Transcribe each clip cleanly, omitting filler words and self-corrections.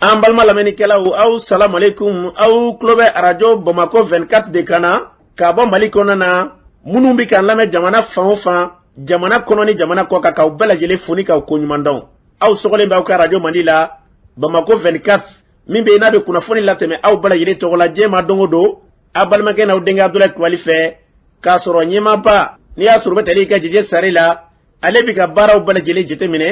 an balma lamɛnnikɛlaw aw salamu alaikum aw tulo bɛ arajo Bamako 24 de kan na ka bɔ Mali kɔnɔ na minnu bɛ k'an lamɛn jamana fan o fan jamana kɔnɔ ni jamana kɔ kan k'aw bɛɛ lajɛlen fo ni k'aw koɲuman dɔn aw sɔgɔlen b'aw ka arajo Mali la Bamako 24 min bɛ yen n'a bɛ kunnafoni latɛmɛ aw bɛɛ lajɛlen tɔgɔ la diɲɛ ma don o don a balimakɛ n'aw denkɛ Abdulaye Kulibali fɛ k'a sɔrɔ ɲɛmaaba n'i y'a sɔrɔ o bɛ tali i ka jɛjɛ sari la ale bɛ ka baaraw bɛɛ lajɛlen jateminɛ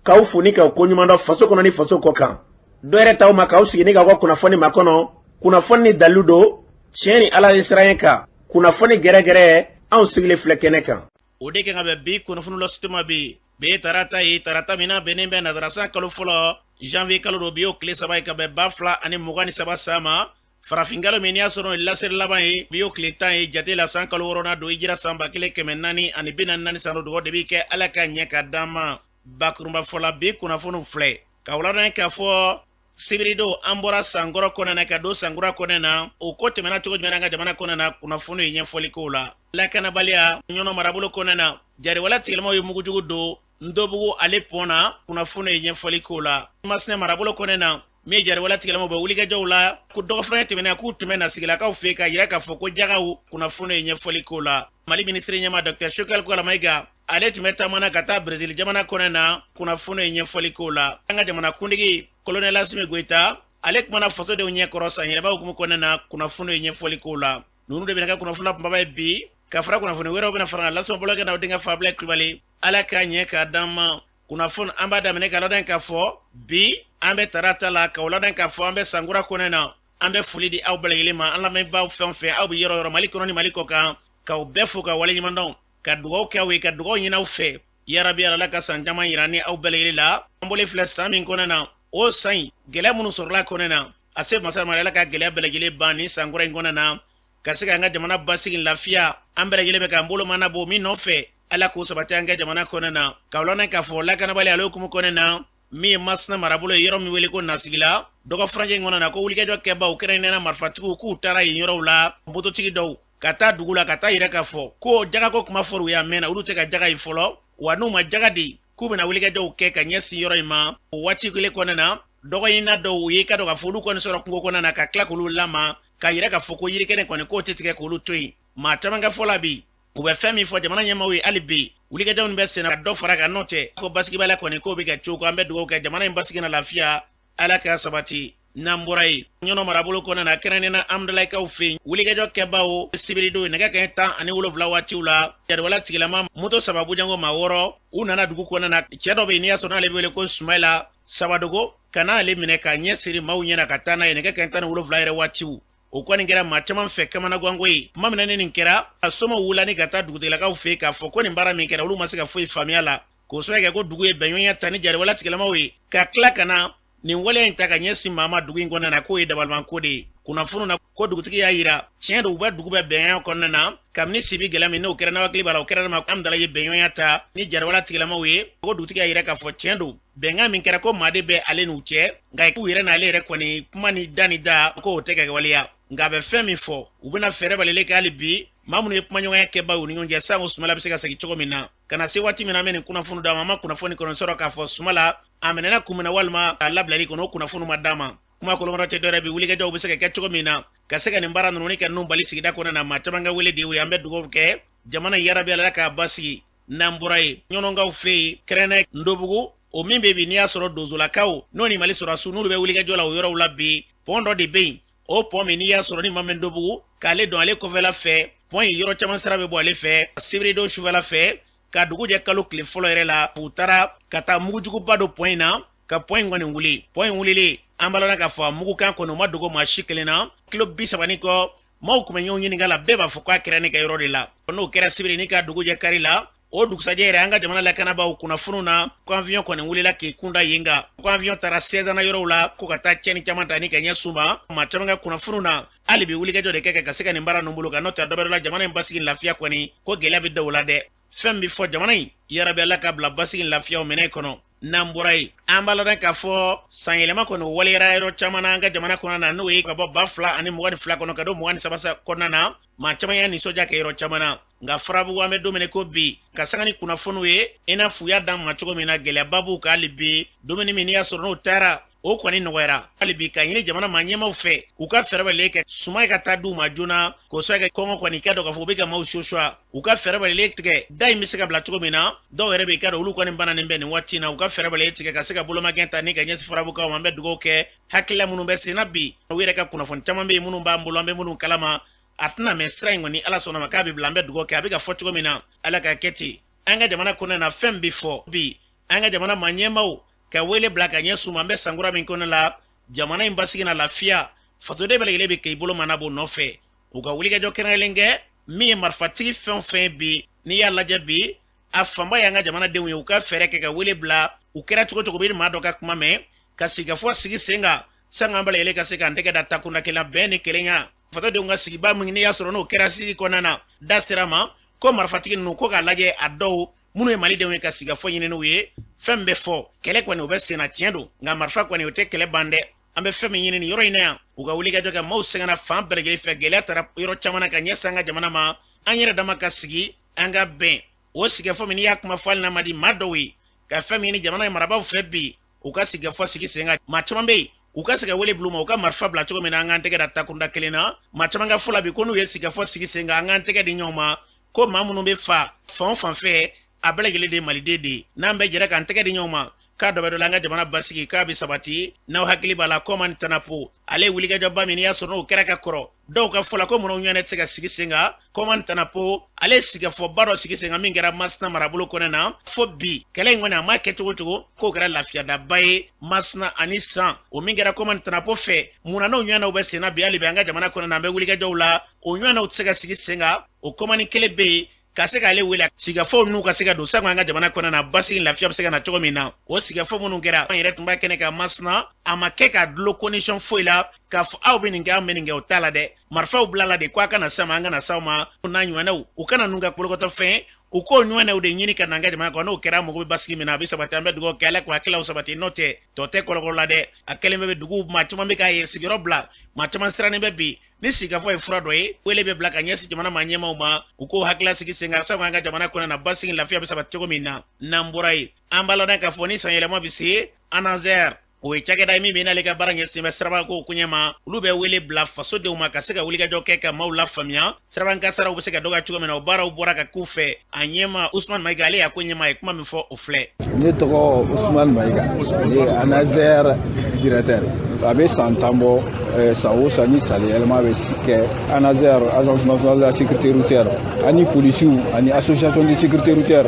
k'aw fo ni k'aw koɲuman dɔn faso kɔnɔ ni faso kɔ kan dɔ yɛrɛ t'aw ma k'aw sigi ni k'aw ka kunnafoni ma kɔnɔ kunnafoni ni dalilu don tiɲɛ ni ala ye siran kan kunnafoni gɛrɛgɛrɛ anw sigilen filɛ kɛnɛ kan. O de kan ka bɛn bi kunnafoni lasituma bi tarata ye tarata min na bɛnnen bɛ nadarasa kalo fɔlɔ janvier kalo do bi y'o tile 3 ye ka bɛn 2023 san ma farafingalo min y'a sɔrɔ laseri laban ye bi y'o tile 10 ye jate la san kalo 6 do hijira san 1444 san do de bi kɛ ala ka ɲɛ ka d'an ma bakurunba fɔla bi kunnafoniw filɛ ka waladan k'a fɔ sibirido an bɔra sankɔrɔ kɔnɛ na ka don sankura kɔnɛ na o ko tɛmɛna cogo jumɛn an ka jamana kɔnɛ na kunnafoni ye ɲɛfɔli kow la lakanabaliya ɲɔnɔ marabolo kɔnɛ na jariwala tigɛlamaw ye mugujugu don ndobugu ale pɔnna kunnafoni ye ɲɛfɔli kow la masinɛ marabolo kɔnɛ na min jariwala tigɛlamaw bɛ wulikɛjɔw la ko dɔgɔfɛrɛn tɛmɛna k'u tɛmɛ na sigilakaw fɛ ka yira k'a fɔ ko jagaw kunnafoni ye ɲɛfɔli kow la mali minisiri ɲɛma dr shokal Mayiga ale tun bɛ taamana ka taa Brésil jamana kɔnɛ na kunnafoni ye ɲɛfɔli kow la an ka jamana kuntigi Colonel Assimi Goïta ale kumana fasodenw ɲɛkɔrɔ san yɛrɛba hukumu kɔnɔ na kunnafoni ye ɲɛfɔli kow la ninnu de bɛna kɛ kunnafoni kunbaba ye bi ka fara kunnafoni wɛrɛw bɛna fara lasɔn bɔlɔkɛ n'aw denkɛ Abdulaye Kulibali ala ka ɲɛ ka d'an ma kunnafoni an b'a daminɛ ka ladan k'a fɔ bi an bɛ tarata la ka ladan k'a fɔ an bɛ sankura kɔnɛ na an bɛ foli di aw bɛɛ lajɛlen ma an lamɛnbaaw fɛn o fɛn aw bɛ yɔrɔ yɔrɔ Mali kɔnɔ ni Mali kɔ kan k'aw bɛɛ fo ka waleɲuman dɔn ka dugawu kɛ aw ye ka dugawu ɲini aw fɛ yarabi ala ka san caman yira ni aw bɛɛ lajɛlen la an bɔlen filɛ san min kɔnɔ na o san gɛlɛya minnu sɔrɔla kɔnɔ na a se masa ma ala ka gɛlɛya bɛɛ lajɛlen ban ni sankura in kɔnɔ na ka se ka an ka jamana basigi lafiya an bɛɛ lajɛlen bɛ k'an bolo mana bɔ min nɔfɛ ala k'o sabati an ka jamana kɔnɔ na k'aw lɔnna k'a fɔ lakanabali ale hukumu kɔnɔ na min ye masina marabolo ye yɔrɔ min wele ko nasigila dɔgɔ furancɛ in kɔnɔ na ko wulikɛjɔ kɛbaw kɛrɛnkɛrɛnnena marifatigiw k'u taara yen yɔrɔw la mototigi dɔw ka taa dugu la ka taa yira k'a fɔ ko jagako kuma fɔr'u y'a mɛnna olu tɛ ka jaga ye fɔlɔ wa n'u ma jaga de k'u bɛna wulikɛjɔw kɛ ka ɲɛsin yɔrɔ in ma o waati kelen kɔnɔ na dɔgɔɲina dɔw u ye ka dɔn k'a fɔ olu kɔni sɔrɔ kungo kɔnɔ na ka tila k'olu lama ka yira k'a fɔ ko yirikɛnɛ kɔni k'o tɛ tigɛ k'olu to yen maa caman ka fɔ la bi u bɛ fɛn min fɔ jamana ɲɛmaaw ye hali bi wulikɛjɔw bɛ senna ka dɔ fara kan n'o tɛ ko basigibaliya kɔni k'o bɛ kɛ cogo ko an bɛ dugawu kɛ jamana in basigi na lafiya ala ka sabati n'an bɔra yen ɲɔnɔ marabolo kɔnɔ na kɛrɛnkɛrɛnnena Amdalaikaw fɛ yen wulikɛjɔ kɛbaw sibirido nɛgɛ kanɲɛ 17 waatiw la jariwala tigilama moto sababu jango maa 6 u nana dugu kɔnɔ na cɛ dɔ bɛ yen n'i y'a sɔrɔ n'ale bɛ wele ko Sumayila Sabadogo ka n'ale minɛ ka ɲɛ siri maaw ɲɛna ka taa n'a ye nɛgɛ kanɲɛ 17 yɛrɛ waatiw o kɔni kɛra maa caman fɛ kamanaganko ye kuma min nin kɛra a soma wula ni ka taa dugutigilakaw fɛ k'a fɔ ko nin baara min kɛra olu ma se ka foyi faamuya la k'o sababu kɛ ko dugu ye bɛnɲɔgɔnya ta ni jariwala tigilamaw ye ka tila ka na nin waleya in ta ka ɲɛsin maa ma dugu in kɔnɔna na k'o ye dabalibanko de ye kunnafoni na ko dugutigi y'a yira tiɲɛ don u bɛ dugu bɛɛ bɛnɲɔgɔnya kɔnɔna na kabini sibi gɛlɛya min n'o kɛra n'aw hakili b'a la o kɛra ma Amdala ye bɛnɲɔgɔnya ta ni jariwala tigilamaw ye ko dugutigi y'a yira k'a fɔ tiɲɛ don bɛnkan min kɛra ko maaden bɛ ale n'u cɛ nka k'u yɛrɛ n'ale yɛrɛ kɔni kuma ni da ni da k'o tɛ ka waleya nka a bɛ fɛn min fɔ u bɛna fɛɛrɛ balile kɛ hali bi maa minnu ye kumaɲɔgɔnya kɛbaw u ni ɲɔgɔn cɛ sanko Sumala bɛ se ka segin cogo min na ka na se waati min na an bɛ nin kunnafoni d'a ma an ma kunnafoni kɔnɔ sɔrɔ k'a fɔ Sumala a minɛna kun min na walima a labilali kɔnɔ o kunnafoni ma d'a ma kuma kolomɔrɔ tɛ dɔwɛrɛ bi wulikɛjɔw bɛ se ka kɛ cogo min na ka se ka nin baara ninnu ni ka ninnu bali sigida kɔnɔ na maa caman ka wele de ye an bɛ dugawu kɛ jamana yarabi ala k'a basigi n'an bɔra yen ɲɔnɔnkaw fɛ yen kɛrɛnnɛ Ndobugu o min bɛ bi n'i y'a sɔrɔ donsolakaw n'o ni Mali sɔrɔsiw n'olu bɛ wulikɛjɔ la o yɔrɔw la bi pɔn dɔ de bɛ yen o pɔn min n'i y'a sɔrɔ ni maa min Ndobugu k'ale dɔn ale kɔfɛla fɛ pɔn in yɔrɔ caman sira bɛ bɔ ale fɛ sibirido sufɛla fɛ ka dugu jɛ kalo tile fɔlɔ yɛrɛ la u taara ka taa mugujuguba don pɔn in na ka pɔn in kɔni wuli pɔn in wulilen an balala k'a fɔ a mugukan kɔni u ma dogo maa si kelen na kilo 30 kɔ maaw kun bɛ ɲɔgɔn ɲininka la bɛɛ b'a fɔ k'a kɛra ne ka yɔrɔ de la n'o kɛra sibiri ni ka dugu jɛ kari la o dugusajɛ yɛrɛ an ka jamana lakanabaaw kunnafoniw na ko avion kɔni wulila k'i kunda yen kan ko avion taara 16 yɔrɔw la ko ka taa cɛni caman ta ni ka ɲɛ suma maa caman ka kunnafoniw na hali bi wulikɛjɔ de kɛ ka se ka nin baara ninnu bolo kan n'o tɛ dɔ bɛ la jamana in basigi lafiya kɔni ko gɛlɛya bɛ da o la dɛ fɛn bɛ fɔ jamana in yarabi ala ka bila basigi lafiyaw minɛ kɔnɔ n'an bɔra yen an b'a la k'a fɔ san yɛlɛma kɔni waliyara yɔrɔ caman na an ka jamana kɔnɔ na n'o ye ka bɔ 2022 kɔnɔ ka don 23 kɔnɔna na maa caman y'a nisɔndiya kɛ yɔrɔ caman na nka farabugu an bɛ don min ko bi ka sanga ni kunnafoniw ye i n'a fɔ u y'a d'an ma cogo min na gɛlɛyaba b'u kan hali bi dumuni min n'i y'a sɔrɔ n'o taara o kɔni nɔgɔyara hali bi ka ɲini jamana ma ɲɛmaw fɛ u ka fɛɛrɛ bɛlen kɛ suma ka taa d'u ma joona k'o sɔrɔ kɛ kɔngɔ kɔni kɛ dɔ k'a fɔ u bɛ ka maaw suwa u ka fɛɛrɛ bɛlen tigɛ da in bɛ se ka bila cogo min na dɔw yɛrɛ bɛ kɛ dɔ olu kɔni bananen bɛ nin waati in na u ka fɛɛrɛ bɛlen tigɛ ka se ka bolomagɛn ta ni ka ɲɛsin farabukaw ma an bɛ dugawu kɛ hakilila minnu bɛ senna bi u yɛrɛ ka kunnafoni caman bɛ yen minnu b'an bolo an bɛ minnu kalama a tɛna mɛn sira in kɔni ala sɔnna ma k'a bɛ bila an bɛ dugawu kɛ a bɛ ka fɔ cogo min na ala ka kɛ ten an ka jamana kɔnɔna na fɛn bɛ fɔ bi an ka jamana ma ɲɛmaw ka wele bila ka ɲɛ suma an bɛ sankura min kɔnɔ la jamana in basigi na lafiya fasoden bɛɛ lajɛlen bɛ k'i bolo mana b'o nɔfɛ u ka wulikajɔ kɛrɛnkɛrɛnlen kɛ min ye marifatigi fɛn o fɛn bi n'i y'a lajɛ bi a fanba y'an ka jamanadenw ye u ka fɛɛrɛ kɛ ka wele bila u kɛra cogo cogo bɛ maa dɔ ka kuma mɛn ka sigikafɔ sigi sen kan sanga an bɛɛ lajɛlen ka se k'an tɛgɛ da takunda kelen bɛɛ ni kelenya fasodenw ka sigiba min n'i y'a sɔrɔ n'o kɛra sigi kɔnɔna na da sera ma ko marifatigi ninnu ko k'a lajɛ a dɔw minnu ye malidenw ye ka sigikafɔ ɲini n'u ye fɛn bɛ fɔ kɛlɛ kɔni u bɛ sen na tiɲɛ don nka marifa kɔni o tɛ kɛlɛ ban dɛ an bɛ fɛn min ɲini nin yɔrɔ in na yan u ka wulikajɔ kɛ maaw sɛgɛnna fan bɛɛ lajɛlen fɛ gɛlɛya taara yɔrɔ caman na ka ɲɛsin an ka jamana ma an yɛrɛ dama ka sigi an ka bɛn o sigikafɔ min n'i y'a kuma fɔ hali n'a ma di maa dɔw ye ka fɛn min ɲini jamana in marabaaw fɛ bi u ka sigikafɔ sigi sen kan maa caman bɛ yen u ka se ka wele bila u ma u ka marifa bila cogo min na an k'an tɛgɛ da takunda kelen na maa caman ka fɔ la bi ko n'u ye sigikafɔ sigi sen kan an k'an tɛgɛ di ɲɔgɔn ma ko maa minnu bɛ fan o fan fɛ a bɛɛ lajɛlen de ye maliden de ye n'an bɛ jɛra k'an tɛgɛ di ɲɔgɔn ma k'a dɔ bɛ dɔ la an ka jamana basigi k'a bɛ sabati n'aw hakili b'a la Komani Tanapo ale ye wulikajɔba min n'i y'a sɔrɔ n'o kɛra ka kɔrɔ dɔw ka fɔ la ko munna ɲɔgɔn tɛ se ka sigi sen kan Komani Tanapo ale ye sigikafɔba dɔ sigi sen kan min kɛra Masina marabolo kɔnɔ na fo bi kɛlɛ in kɔni a ma kɛ cogo cogo k'o kɛra lafiyadaba ye Masina ani San o min kɛra Komani Tanapo fɛ munna n'o ɲɔgɔnnaw bɛ sen na bi hali bi an ka jamana kɔnɔ na an bɛ wulikajɔw la o ɲɔgɔnnaw tɛ se ka sigi sen kan o Komani kelen bɛ yen ka se k'ale wele sigikafɔ ninnu ka se ka don sago an ka jamana kɔnɔ na basigi lafiya bɛ se ka na cogo min na o sigikafɔ minnu kɛra an yɛrɛ tun b'a kɛnɛ kan Masina a ma kɛ ka dulon condition foyi la k'a fɔ aw bɛ nin kɛ an bɛ nin kɛ o t'a la dɛ marifaw bila la de ko a kana s'an ma an kana s'aw ma n'a ɲɔgɔnnaw u kana ninnu ka kolokɔtɔ fɛn u k'o ɲɔgɔnnaw de ɲini ka na an ka jamana kɔnɔ n'o kɛra an mago bɛ basigi min na a bɛ sabati an bɛ dugawu kɛ ala k'o hakililaw sabati n'o tɛ tɔ tɛ kɔlɔkɔlɔ la dɛ a kɛlen bɛ duguw maa caman bɛ k'a yɛrɛ sigiyɔrɔ bila maa caman sirannen bɛ bi ni sigikafɔ ye fura dɔ ye wele bɛ bila ka ɲɛsin jamana maa ɲɛmaw ma u k'o hakilila sigi sen kan sabu an ka jamana kɔnɔ na basigi lafiya bɛ sabati cogo min na n'an bɔra yen an b'a lɔn k'a fɔ ni sanyɛlɛma bɛ se ANASER o ye cakɛda ye min bɛ n'ale ka baara ɲɛsin bɛ sirabako koɲɛ ma olu bɛ wele bila fasodenw ma ka se ka wulikajɔ kɛ ka maaw lafaamuya sirabankasaraw bɛ se ka dɔgɔya cogo min na o baaraw bɔra ka k'u fɛ a ɲɛma Usumani Mayiga ale y'a ko ɲɛma ye kuma min fɔ o filɛ. Ne tɔgɔ Usumani Mayiga je ANASER directeur a bɛ san 10 bɔ san o san ni saliyɛlɛma bɛ kɛ ANASER agence nationale de la sécurité routière ani policiers ani association de sécurité routière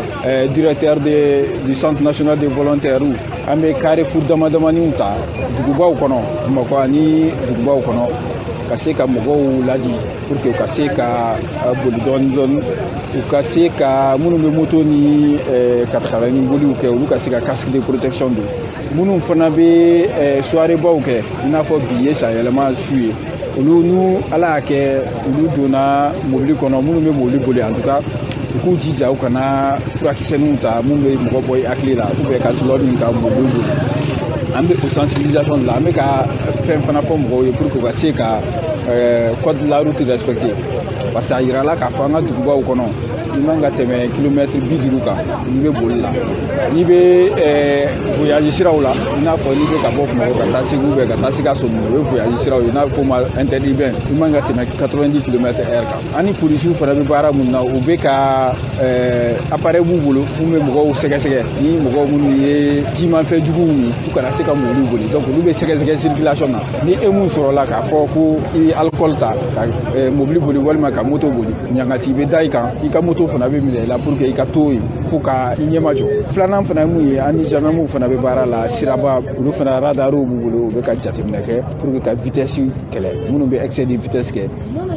directeur du centre national des volontaires an bɛ carrefour damadamanin ta dugubaw kɔnɔ Bamakɔ ani dugubaw kɔnɔ ka se ka mɔgɔw ladi pour que u ka se ka boli dɔɔni dɔɔni u ka se ka minnu bɛ moto ni katakata ni boliw kɛ olu ka se ka casque de protection don minnu fana bɛ soirée baw kɛ i n'a fɔ bi ye sanyɛlɛma su ye olu nu ala y'a kɛ olu donna mobili kɔnɔ minnu bɛ mobili boli en tout cas u k'u jija u kana furakisɛninw ta mun bɛ mɔgɔ bɔ i hakili la ou bien ka dulɔ min ka mobili boli an bɛ o sensibilisation de la an bɛ ka fɛn fana fɔ mɔgɔw ye pour que u ka se ka code de la route respecter parce que a yira la k'a fɔ an ka dugubaw kɔnɔ i man ka tɛmɛ kilomètre 50 kan n'i bɛ boli la n'i bɛ voyage siraw la i n'a fɔ n'i bɛ ka bɔ Bamakɔ ka taa Segu ou bien ka taa Sikaso o ye voyage siraw ye n'a bɛ f'o ma interdit i man ka tɛmɛ 90 km/h kan ani policiers fana bɛ baara mun na u bɛ ka appareil b'u bolo mun bɛ mɔgɔw sɛgɛsɛgɛ ni mɔgɔw minnu ye jimafɛn juguw ye u kana se ka mɔbiliw boli donc olu bɛ sɛgɛsɛgɛ circulation na ni e mun sɔrɔla k'a fɔ ko i ye alcool ta ka mobili boli walima ka moto boli ɲangati i bɛ da i kan i ka moto fana bɛ minɛ i la pour que i ka to yen fo ka i ɲɛma jɔ filanan fana ye mun ye ani gendarmew fana bɛ baara la siraba olu fana radariw b'u bolo u bɛ ka jateminɛ kɛ pour que ka vitesse kɛlɛ minnu bɛ excès de vitesse kɛ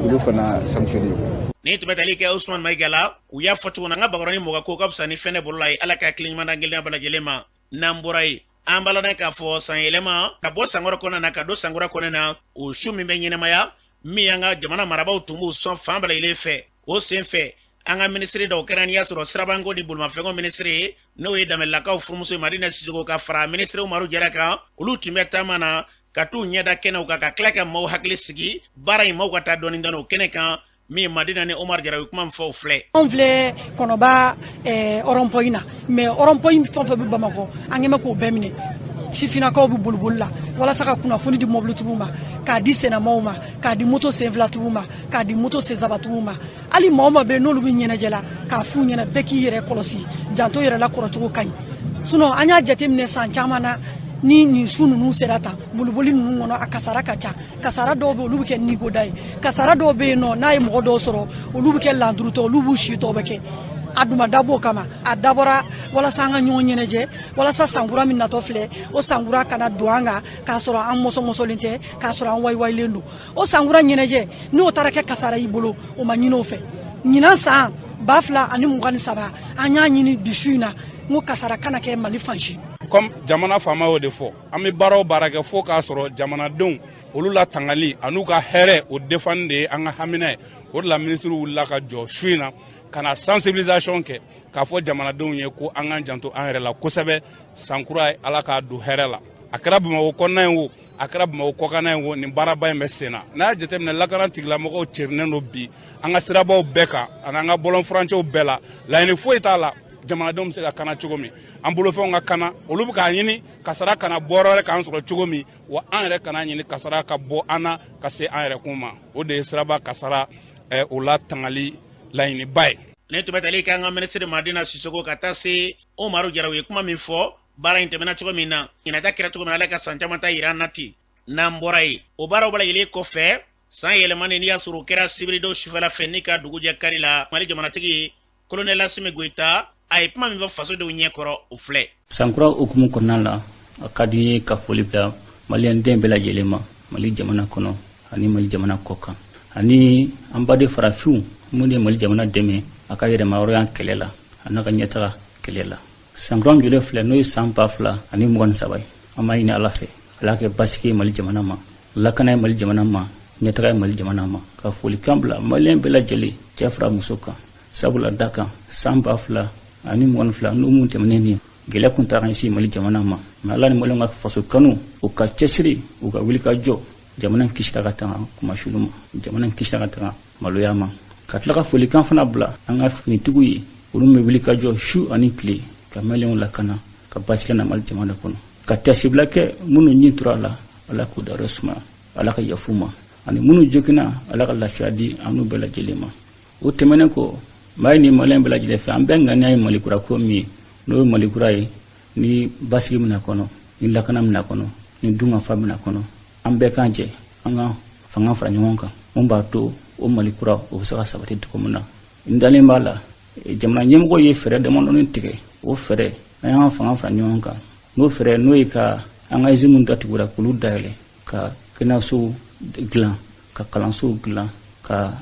olu fana sanctionner. Ni tun bɛ tali kɛ Usumani Mayiga la u y'a fɔ cogo min na an ka bakɔrɔni mɔgɔ ko ka fisa ni fɛn ne bolo la ye ala ka hakili ɲuman d'an gɛlɛya bɛɛ lajɛlen ma n'an bɔra yen an b'a lɔn k'a fɔ sanyɛlɛma ka bɔ sankɔrɔ kɔnɔna na ka don sankura kɔnɔna na o su min bɛ ɲɛnamaya min an ka jamana marabaaw tun b'o sɔn fan bɛɛ lajɛlen fɛ o sen fɛ an ka ministre dɔw kɛra n'i y'a sɔrɔ sirabanko ni bolimafɛnko ministre ye n'o ye Danbɛlɛlakaw furumuso ye Madina Sisoko ka fara ministre Umaru Jara kan olu tun bɛ taama na ka t'u ɲɛda kɛnɛw kan ka tila ka maaw hakili sigi baara in maaw ka taa dɔɔni dɔɔni o kɛnɛ kan min Madina ni Umaru Jara ye kuma min fɔ o filɛ. Anw filɛ kɔnɔba rond-point na mais rond-point fɛn o fɛn bɛ Bamakɔ an kɛn bɛ k'o bɛɛ minɛ sifinakaw bɛ boliboli la walasa ka kunnafoni di mobilitigiw ma k'a di sennamaw ma k'a di moto senfilatigiw ma k'a di moto sensabatigiw ma hali maa o maa bɛ yen n'olu bɛ ɲɛnajɛ la k'a f'u ɲɛna bɛɛ k'i yɛrɛ kɔlɔsi janto yɛrɛ la kɔrɔcogo ka ɲi sinon an y'a jateminɛ san caman na ni nin su ninnu sera tan boliboli ninnu kɔnɔ a kasara ka ca kasara dɔw bɛ olu bɛ kɛ nigoda ye kasara dɔw bɛ yen nɔ n'a ye mɔgɔ dɔw sɔrɔ olu bɛ kɛ landurutɔ olu b'u si tɔ bɛ kɛ a duma dab'o kama a dabɔra walasa an ka ɲɔgɔn ɲɛnajɛ walasa sankura min natɔ filɛ o sankura kana don an kan k'a sɔrɔ an mɔsɔmɔsɔlen tɛ k'a sɔrɔ an wayiwayilen don o sankura ɲɛnajɛ n'o taara kɛ kasara y'i bolo o ma ɲin'o fɛ ɲinan san 2023 an y'a ɲini bi su in na n ko kasara kana kɛ Mali fansi. Comme jamana faamaw de fɔ an bɛ baara o baara kɛ fo k'a sɔrɔ jamanadenw olu la tangali an'u ka hɛrɛ o defani de ye an ka hamina ye o de la ministre wulila ka jɔ su in na ka na sensibilisation kɛ k'a fɔ jamanadenw ye ko an k'an janto an yɛrɛ la kosɛbɛ sankura ye Ala k'a don hɛrɛ la a kɛra Bamakɔ kɔnɔna ye o a kɛra Bamakɔ kɔkanna ye o nin baaraba in bɛ sen na n'a y'a jateminɛ lakana tigilamɔgɔw cɛrinen don bi an ka sirabaw bɛɛ kan ani an ka bɔlɔn furancɛw bɛɛ la laɲini foyi t'a la jamanadenw bɛ se ka kana cogo min an bolofɛnw ka kana olu bɛ k'a ɲini kasara kana bɔ yɔrɔ wɛrɛ k'an sɔrɔ cogo min wa an yɛrɛ kana ɲini kasara ka bɔ an na ka se an yɛrɛ kun ma o de ye siraba kasara o la tangali laɲiniba ye. Ne tun bɛ tali kɛ an ka minisiri Madina Sisoko ka taa se Umaru Jara u ye kuma min fɔ baara in tɛmɛna cogo min na ɲinata kɛra cogo min na ale ka san caman ta yira an na ten n'an bɔra yen o baaraw bɛɛ lajɛlen kɔfɛ san yɛlɛmani n'i y'a sɔrɔ o kɛra sibiridow sufɛla fɛ n'i ka dugujɛ kari la Mali jamanatigi Colonel Assimi Goïta a ye kuma min fɔ faso dɔw ɲɛkɔrɔ o filɛ. Sankura hukumu kɔnɔna la a ka di ye ka foli bila maliyɛnden bɛɛ lajɛlen ma Mali jamana kɔnɔ ani Mali jamana kɔ kan ani an baden farafinw minnu ye Mali jamana dɛmɛ a ka yɛrɛmayɔrɔya kɛlɛ la a n'a ka ɲɛtaga kɛlɛ la. Sankura min jɔlen filɛ n'o ye san 2023 ye an b'a ɲini Ala fɛ Ala kɛ basigi ye Mali jamana ma lakana ye Mali jamana ma ɲɛtaga ye Mali jamana ma ka folikan bila maliyɛn bɛɛ lajɛlen cɛ fara muso kan sabula da kan san 2022 n'o mun tɛmɛnen ni gɛlɛya kun taara ɲɛsin Mali jamana ma mais Ala ni maliyɛnw ka faso kanu u ka cɛsiri u ka wuli ka jɔ jamana in kisira ka tanga kumasulu ma jamana in kisira ka tanga maloya ma ka tila ka folikan fana bila an ka finitigiw ye olu bɛ wuli ka jɔ su ani tile ka maliyɛnw lakana ka basigi na Mali jamana kɔnɔ ka tasibila kɛ minnu ɲin tora la Ala k'u dayɔrɔ sumaya Ala ka yafu ma ani minnu joginna Ala ka lafiya di an n'u bɛɛ lajɛlen ma o tɛmɛnen kɔ maa ni maliyɛn bɛɛ lajɛlen fɛ an bɛɛ ŋaniya ye Malikura ko min ye n'o ye Malikura ye ni basigi mina kɔnɔ ni lakana mina kɔnɔ ni dungafa mina kɔnɔ an bɛɛ kan jɛ an ka fanga fara ɲɔgɔn kan mun b'a to o Malikura o bɛ se ka sabati cogo min na n dalen b'a la jamana ɲɛmɔgɔ ye fɛɛrɛ damadɔni tigɛ o fɛɛrɛ an y'an fanga fara ɲɔgɔn kan n'o fɛɛrɛ n'o ye ka an ka iziniw datugura k'olu dayɛlɛ ka kɛnɛyasow dilan ka kalansow dilan ka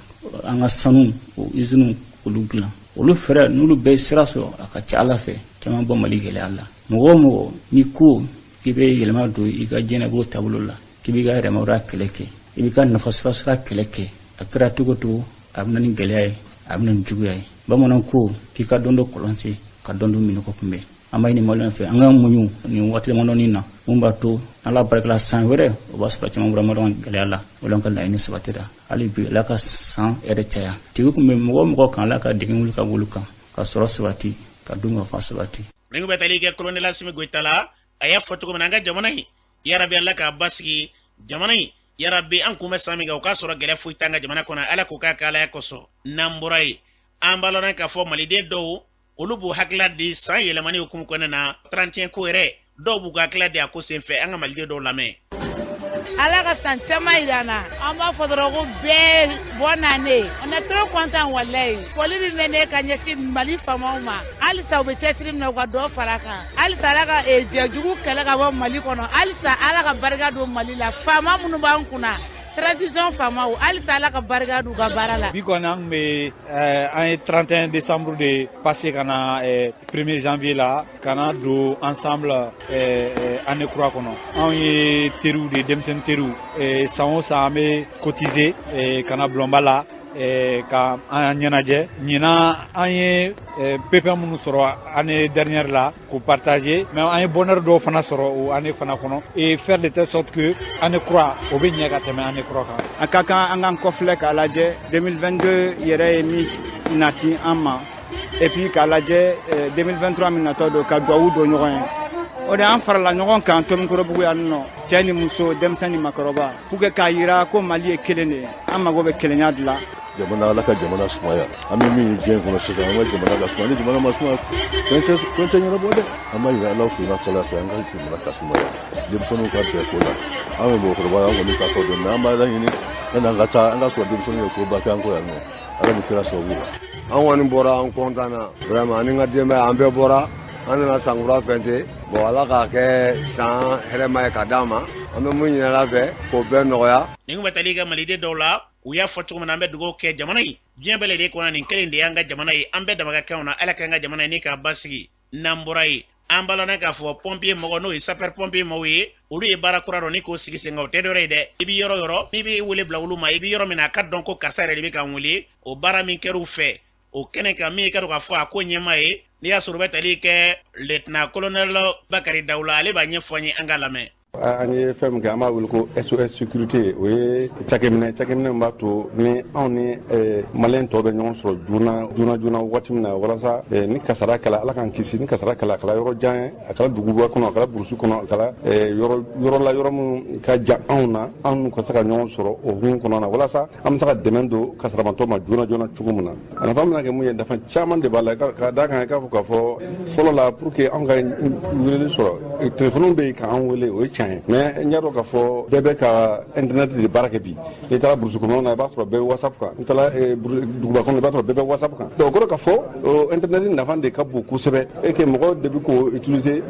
an ka sanu o iziniw olu dilan olu fɛɛrɛ n'olu bɛɛ sira sɔrɔ a ka ca Ala fɛ caman bɔ Mali gɛlɛya la mɔgɔ o mɔgɔ ni ko k'i bɛ yɛlɛma don i ka diɲɛnatigɛ taabolo la k'i b'i ka yɛrɛmahɔrɔya kɛlɛ kɛ i b'i ka nafasɔrɔsira kɛlɛ kɛ a kɛra cogo o cogo a bɛ na ni gɛlɛya ye a bɛ na ni juguya ye bamanan ko k'i ka dɔn dɔ kɔlɔnse ka dɔn dɔ minɔgɔ kunbɛn an b'a ɲini maliyɛnw fɛ an ka muɲu nin waati damadɔni na mun b'a to Ala barikala san wɛrɛ o b'a sɔrɔ caman bɔra Maliyɛnw gɛlɛya la o la an ka laɲini sabatira hali bi Ala ka san yɛrɛ caya tigi kun bɛ mɔgɔ o mɔgɔ kan Ala ka dingɛ wuli ka wolo kan ka sɔrɔ sabati ka dunkafa sabati. Ni bɛ tali kɛ Colonel Assimi Goïta la a y'a fɔ cogo min na an ka jamana in yarabi Ala k'a basigi jamana in yarabi an kun bɛ san min kan o k'a sɔrɔ gɛlɛya foyi t'an ka jamana kɔnɔ Ala k'o k'a kɛ Ala kosɔn n'an bɔra yen an b'a lɔn k'a fɔ maliden dɔw olu b'u hakilila di san yɛlɛmani hukumu kɔnɔna na 31 ko yɛrɛ dɔw b'u ka hakilila di a ko senfɛ an ka maliden dɔw lamɛn. Ala ka san caman yira an na an b'a fɔ dɔrɔn ko bɛɛ bon année on est trop content walayi foli min bɛ ne ka ɲɛsin Mali faamaw ma halisa u bɛ cɛsiri min na u ka dɔ fara a kan halisa Ala ka jɛjugu kɛlɛ ka bɔ Mali kɔnɔ halisa Ala ka barika don Mali la faama minnu b'an kunna transition faamaw halisa Ala ka barika don u ka baara la. Bi kɔni an bɛ an ye 31 décembre de passé ka na 1er janvier la ka na don ensemble année kura kɔnɔ anw ye teriw de denmisɛnnin teriw san o san an bɛ cotiser ka na bulonba la ka an ɲɛnajɛ ɲinan an ye PPA minnu sɔrɔ année dernière la k'o partager mais an ye bonheur dɔw fana sɔrɔ o année fana kɔnɔ et faire de telle sorte que année kura o bɛ ɲɛ ka tɛmɛ année kura kan. A ka kan an k'an kɔfilɛ k'a lajɛ 2022 yɛrɛ ye min nati an ma et puis k'a lajɛ 2023 min natɔ don ka duwawu don ɲɔgɔn ye o de an farala ɲɔgɔn kan Tomikɔrɔbugu yan nɔ cɛ ni muso denmisɛn ni makɔrɔba pour que k'a yira ko Mali ye kelen de ye an mago bɛ kelenya de la jamana ala ka jamana sumaya an bɛ min diɲɛ kɔnɔ sisan an ka jamana ka suma ni jamana ma suma fɛn tɛ ɲɛnabɔ dɛ an b'a yira Alahu subahana wataala fɛ an ka jamana ka sumaya denmisɛnninw ka bɛn ko la an bɛ mɔgɔkɔrɔba an kɔni ka fɔ dɔn mɛ an b'a laɲini an ka taa an ka sɔrɔ denmisɛnninw ye koba kɛ an ko yan nɔ ala bɛ kira sababu la an kɔni bɔra an kɔntanna vraiment ani n ka denbaya an bɛɛ bɔra an nana sankura fɛn tɛ bon ala k'a kɛ san hɛrɛma ye ka d'an ma an bɛ mun ɲini ala fɛ k'o bɛɛ nɔgɔya ni kun bɛ tali ka maliden dɔw la u y'a fɔ cogo min na an bɛ dugawu kɛ jamana ye diɲɛ bɛɛ lajɛlen kɔnɔ nin kelen de y'an ka jamana ye an bɛɛ dama ka kanw na ala k'an ka jamana ye ni k'a basigi n'an bɔra ye an balana k'a fɔ pompier mɔgɔ n'o ye sapeur pompier mɔgɔw ye olu ye baara kura dɔ ni k'o sigi sen kan o tɛ dɔ ye dɛ i bɛ yɔrɔ yɔrɔ n'i bɛ wele bila olu ma i bɛ yɔrɔ min na a ka dɔn ko karisa yɛrɛ de bɛ k'an wele o baara min kɛr'u fɛ o kɛnɛ kan min ka dɔn k'a fɔ a ko ɲɛma ye n'i y'a sɔrɔ u bɛ tali kɛ lieutenant colonel Bakari Dawula ale b'a ɲɛfɔ an ye an ka lamɛn an ye fɛn min kɛ an b'a wele ko SOS sécurité o ye cakɛminɛ b'a to ni anw ni maliyɛn tɔw bɛ ɲɔgɔn sɔrɔ joona waati min na walasa ni kasara kɛla ala k'an kisi ni kasara kɛla a kɛla yɔrɔ jan ye a kɛla duguba kɔnɔ a kɛla burusi kɔnɔ a kɛla yɔrɔ la yɔrɔ min ka jan anw na anw n'u ka se ka ɲɔgɔn sɔrɔ o hukumu kɔnɔna na walasa an bɛ se ka dɛmɛ don kasaramatɔ ma joona cogo min na a nafa bɛna kɛ mun ye nafa caman de b'a la ka d'a kan i k'a fɔ k'a fɔ fɔlɔ la pour que anw ka weleli sɔrɔ téléphone bɛ yen k'an wele o ye tiɲɛ mais n y'a dɔn k'a fɔ bɛɛ bɛ ka internet de baara kɛ bi n'i taara burusi kɔnɔnaw na i b'a sɔrɔ bɛɛ bɛ whatsapp kan n'i taara duguba kɔnɔ i b'a sɔrɔ bɛɛ bɛ whatsapp kan donc o kɔrɔ k'a fɔ internet nafa de ka bon kosɛbɛ et que mɔgɔw de bɛ k'o utiliser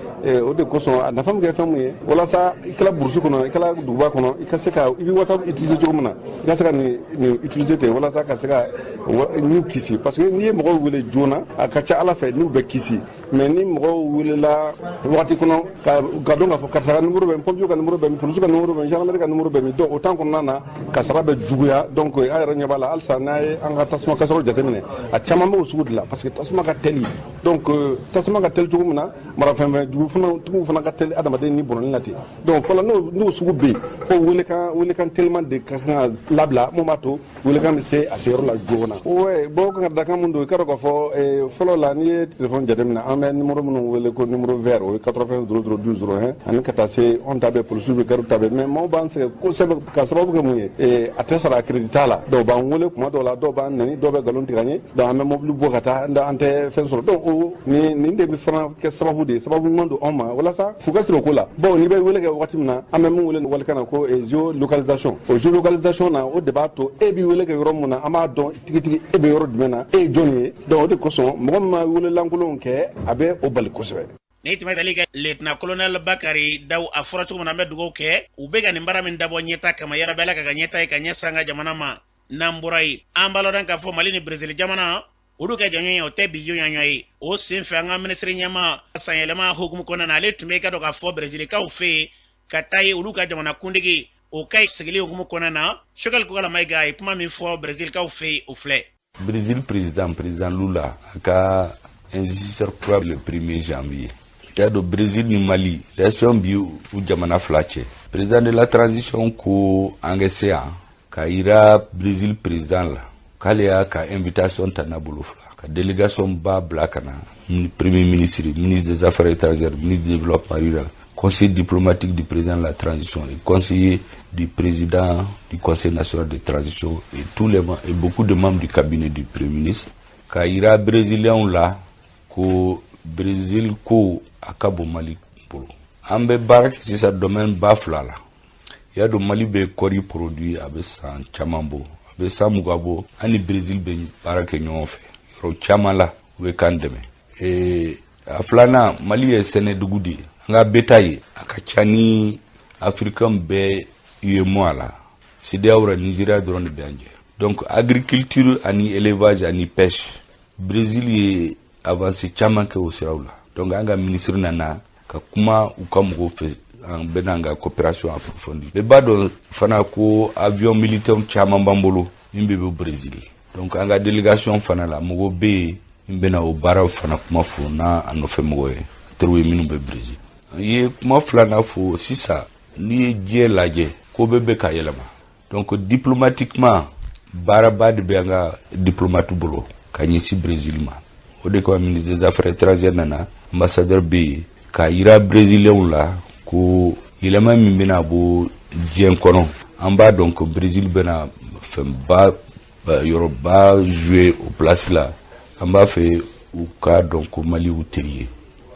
o de kosɔn a nafa bɛ kɛ fɛn mun ye walasa i kɛla burusi kɔnɔ i kɛla duguba kɔnɔ i ka se ka i bɛ whatsapp utiliser cogo min na i ka se ka nin utiliser ten walasa ka se ka n'u kisi parce que n'i ye mɔgɔw wele joona a ka ca ala fɛ n'u bɛ kisi mais ni mɔgɔw welela wagati kɔnɔ ka dɔn k'a fɔ karisa ka numéro bɛ pompier ka numéro bɛ polisi ka numéro bɛ gendarmerie ka numéro bɛ min donc o temps kɔnɔna na kasara bɛ juguya donc an yɛrɛ ɲɛ b'a la halisa n'a ye an ka tasuma kasaraw jateminɛ a caman bɛ o sugu de la parce que tasuma ka teli donc tasuma ka teli cogo min na marafɛn tigiw fana ka teli adamaden ni bɔnɔni na ten donc fɔlɔ n'o sugu bɛ yen fo welekan teliman de ka kan ka labila mun b'a to welekan bɛ se a seyɔrɔ la joona ouais bon ka dakan mun don i ka dɔn k'a fɔ fɔlɔ la n'i ye téléphone jateminɛ an bɛ numéro minnu wele ko numéro vert o ye 80 00 12 01 ani ka taa se an ta bɛ polisiw bɛ gariw ta bɛ mais maaw b'an sɛgɛn kosɛbɛ ka sababu kɛ mun ye a tɛ sara crédit t'a la dɔw b'an wele kuma dɔw la dɔw b'an nɛni dɔw bɛ nkalon tigɛ an ye donc an bɛ mobili bɔ ka taa an tɛ fɛn sɔrɔ donc nin de bɛ fana kɛ sababu de ye sababu ɲuman don anw ma walasa fu ka siri o ko la bon n'i bɛ wele kɛ wagati min na an bɛ min wele walekan na ko géolocalisation o géolocalisation na o de b'a to e bɛ wele kɛ yɔrɔ min na an b'a dɔn tigitigi e bɛ yɔrɔ jumɛn na e ye jɔn ye donc o de kosɔn mɔgɔ min ma wele lankolonw kɛ a bɛ o bali kosɛbɛ. ni tɛmɛ tali kɛ lieutenant colonel Bakari Daw a fɔra cogo min na an bɛ dugawu kɛ u bɛ ka nin baara min dabɔ ɲɛta kama yarabi ala ka ɲɛta ye ka ɲɛsan an ka jamana ma n'an bɔra ye an b'a lɔn k'a fɔ Mali ni Brésil jamana olu ka jɔnɲɔgɔn ye o tɛ bi jɔnɲɔgɔn ye o sen fɛ an ka ministre ɲɛma sanyɛlɛma hukumu kɔnɔna na ale tun bɛ ka dɔn k'a fɔ Brésilikaw fɛ yen ka taa ye olu ka jamana kuntigi o ka sigili hukumu kɔnɔna na Choguel Kokala Mayiga a ye kuma min fɔ Brésilikaw fɛ yen o filɛ. Brésil président Lula a ka investisseur kura le 1er janvier. Il do Brésil ni Mali l'élection bi u jamana fila cɛ président de la transition ko angɛsɛ ka ira Brésil président la k'ale y'a ka invitation ta n'a bolo fila ka délégation ba bila ka na premier ministre des affaires étrangères ministre du développement rural conseiller diplomatique du président de la transition et conseiller du président du conseil national de transition et et beaucoup de membres du cabinet du premier ministre ka ira brésilien la ko Brésil ko akabo Mali bolo an bɛ baara kɛ sisan domaine ba fila la i y'a dɔn Mali bɛ kɔri produit a bɛ san caman bɔ a bɛ san mugan bɔ an ni Brésil bɛ baara kɛ ɲɔgɔn fɛ yɔrɔ caman la u bɛ k'an dɛmɛ a filanan Mali ye sɛnɛdugu de ye an ka beta ye a ka ca ni africain bɛɛ UEMOA la CEDEAO la Nigeria dɔrɔn de bɛ an jɛ donc agriculture ani élevage ani pêche Brésil ye avancé caman kɛ o siraw la donc an ka ministre nana ka kuma u ka mɔgɔw fɛ an bɛ n'an ka coopération approfondie bɛɛ b'a dɔn fana ko avion militaire caman b'an bolo min bɛ bɔ Brésil donc an ka délégation fana la mɔgɔw bɛ yen min bɛna o baaraw fana kuma fɔ n'a a nɔfɛ mɔgɔ ye teriw ye minnu bɛ Brésil n ye kuma filanan fɔ sisan n'i ye diɲɛ lajɛ ko bɛɛ bɛ ka yɛlɛma donc diplomatiquement baaraba de bɛ an ka diplomate bolo ka ɲɛsin Brésil ma o de kama ministre des affaires étrangères nana ambassadeur bɛ yen ka yira brésilien la ko yɛlɛma min bɛna bɔ diɲɛ kɔnɔ an b'a dɔn ko Brésil bɛna fɛnba yɔrɔba jouer o place la an b'a fɛ u k'a dɔn ko Mali y'u teri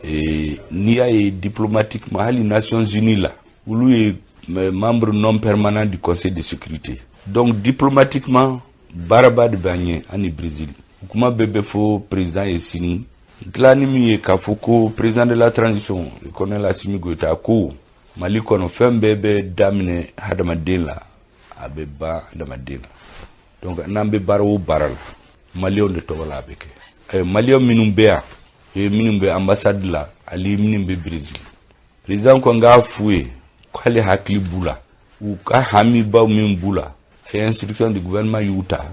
ye n'i y'a ye diplomatiquement hali Nations Unies la olu ye membre non permanent du Conseil de sécurité donc diplomatiquement baaraba de b'an ɲɛ ani Brésil kuma bɛɛ bɛ fɔ président ye sini dilanni min ye k'a fɔ ko président de la transition Colonel Assimi Goïta ko Mali kɔnɔ fɛn bɛɛ bɛ daminɛ hadamaden la a bɛ ban hadamaden la donc n'an bɛ baara o baara la maliyɛnw de tɔgɔ la a bɛ kɛ maliyɛn minnu bɛ yan minnu bɛ ambassade la ali minnu bɛ Brésil président ko n k'a f'u ye k'ale hakili b'u la u ka hamibaw min b'u la a ye instruction du gouvernement y'u ta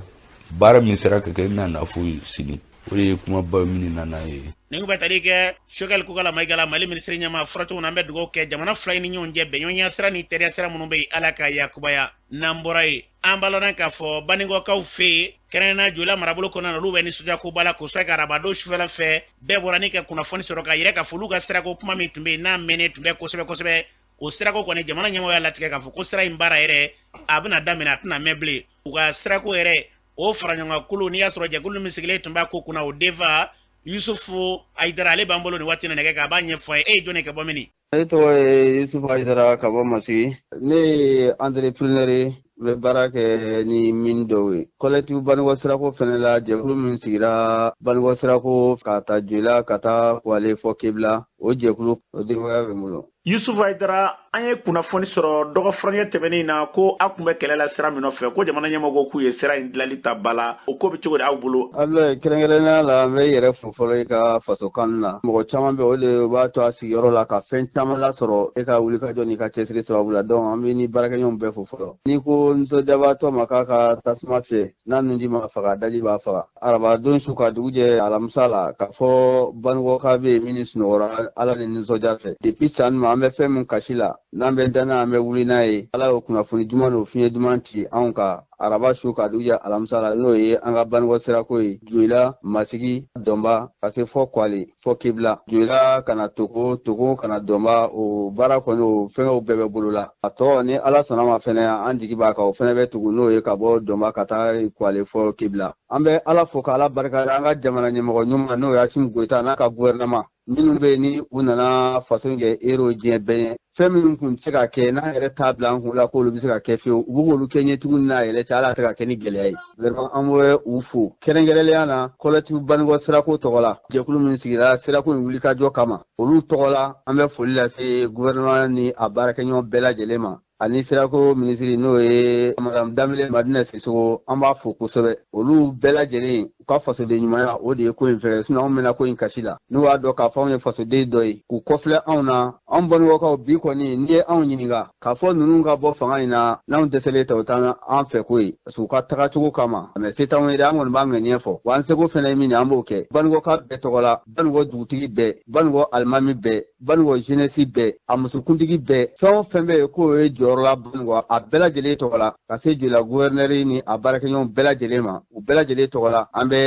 baara min sera ka kɛ n'a fɔ sini o de ye kumaba min nana ye ni bɛ tali kɛ Choguel Kukala Maigala Mali ministre ɲɛma fɔrɔcogo na an bɛ dugawu kɛ jamana fila ni ɲɔgɔn cɛ bɛnɲɔgɔnya sira ni teriya sira minnu bɛ yen Ala ka yakubaya n'an bɔra yen an balona k'a fɔ banikɔkaw fɛ yen kɛrɛnkɛrɛnnenya Joyila marabolo kɔnɔna na olu bɛ nisɔndiya ko b'a la k'o sɔrɔ ka arabadon sufɛla fɛ bɛɛ bɔra ni ka kunnafoni sɔrɔ ka yɛrɛ k'a fɔ olu ka sirako kuma min tun bɛ yen n'a mɛnnen tun bɛ kosɛbɛ kosɛbɛ o sirako kɔni jamana ɲɛmɔgɔ y'a latigɛ k'a fɔ ko sira in baara yɛrɛ a bɛna daminɛ a tɛna mɛn bilen u ka sirako yɛrɛ o faraɲɔgɔnkulu n'i y'a sɔrɔ jɛkulu min sigilen tun b'a ko kunna o Deva Yusufu Aidara ale b'an bolo ni waati na nɛgɛ k'a b'a ɲɛfɔ ye e ye jɔnni ka bɔ mini ne tɔgɔ ye Yusufu Aidara ka bɔ Masigi ne ye entrepreneur ye n bɛ baara kɛ ni min dɔw ye collectif Banikɔ sirako fɛnɛ la jɛkulu min sigira Banikɔ sirako ka taa Joyila ka taa Wale fɔ Kebla o jɛkulu o denbaya bɛ n bolo Yusufu Aidara an ye kunnafoni sɔrɔ dɔgɔfurancɛ tɛmɛnen na ko aw tun bɛ kɛlɛ la sira min nɔfɛ ko jamana ɲɛmɔgɔw k'u ye sira in dilali ta ba la o ko bɛ cogo di aw bolo Abdoulaye kɛrɛnkɛrɛnnenya la n bɛ yɛrɛ fo fɔlɔ i ka fasokan na mɔgɔ caman bɛ o de b'a to a sigiyɔrɔ la ka fɛn caman lasɔrɔ e ka wulikajɔ n'i ka cɛsiri sababu la donc an bɛ ni baarakɛɲɔgɔnw bɛɛ fo fɔlɔ n'i ko nisɔndiyabaatɔ ma k'a ka tasuma fiyɛ n'a nuji ma faga daji b'a faga arabadon su ka dugu jɛ alamisa la k'a fɔ Banikɔka bɛ yen min sunɔgɔra Ala ni nisɔndiya fɛ depuis san ma an bɛ fɛn min kasi la n'an bɛ danna an bɛ wuli n'a ye Ala y'o kunnafoni duman n'o fiɲɛ duman ci anw kan araba su ka dugu jɛ alamisa la n'o ye an ka Banikɔ sirako ye Joyila Masigi Dɔnba ka se fɔ Kwale fɔ Kebla Joyila kana Togo kana Dɔnba o baara kɔni o fɛngɛw bɛɛ bɛ bolo la a tɔ ni Ala sɔnna ma fɛnɛ an jigi b'a kan o fɛnɛ bɛ tugu n'o ye ka bɔ Dɔnba ka taa Kwale fɔ Kebla an bɛ Ala fo ka Ala barikada an ka jamana ɲɛmɔgɔ ɲuman n'o ye Assimi Goïta n'a ka gouvernement minnu bɛ ni u nana faso kɛ hero diɲɛ bɛɛ ɲɛ fɛn minnu kun tɛ se ka kɛ n'an yɛrɛ t'a bila an kun la k'olu bɛ se ka kɛ fiyewu u b'u k'olu kɛ ɲɛ tuguni n'a yɛlɛ cɛ Ala tɛ ka kɛ ni gɛlɛya ye vraiment an bɛ u fo kɛrɛnkɛrɛnnenya na collectif Banikɔ sirako tɔgɔ la jɛkulu min sigira sirako in wulikajɔ kama olu tɔgɔ la an bɛ foli lase gouvernement ni a baarakɛɲɔgɔn bɛɛ lajɛlen ma ani sirako minisiri n'o ye madame Danbele Madina Sisoko an b'a fo kosɛbɛ olu bɛɛ lajɛlen u ka fasoden ɲumanya o de ye ko in fɛ sinon anw mɛna ko in kasi la n'u b'a dɔn k'a fɔ anw ye fasoden dɔ ye k'u kɔfilɛ anw na anw Banikɔkaw bi kɔni n'i ye anw ɲininka k'a fɔ ninnu ka bɔ fanga in na n'anw dɛsɛlen tɛ o t'an an fɛ ko ye parce que u ka tagacogo kama mais se t'anw ye dɛ an kɔni b'a ŋaniya fɔ wa an seko fɛnɛ ye min ye an b'o kɛ Banikɔka bɛɛ tɔgɔ la Banikɔ dugutigi bɛɛ Banikɔ alimami bɛɛ Banikɔ jeunesse bɛɛ a musokuntigi bɛɛ fɛn o fɛn bɛ yen k'o ye jɔyɔrɔ la Banikɔ a bɛɛ lajɛlen tɔgɔ la ka se Joyila gouverneur ni a baarakɛɲɔgɔn bɛɛ lajɛlen ma u bɛɛ lajɛlen tɔgɔ la an bɛ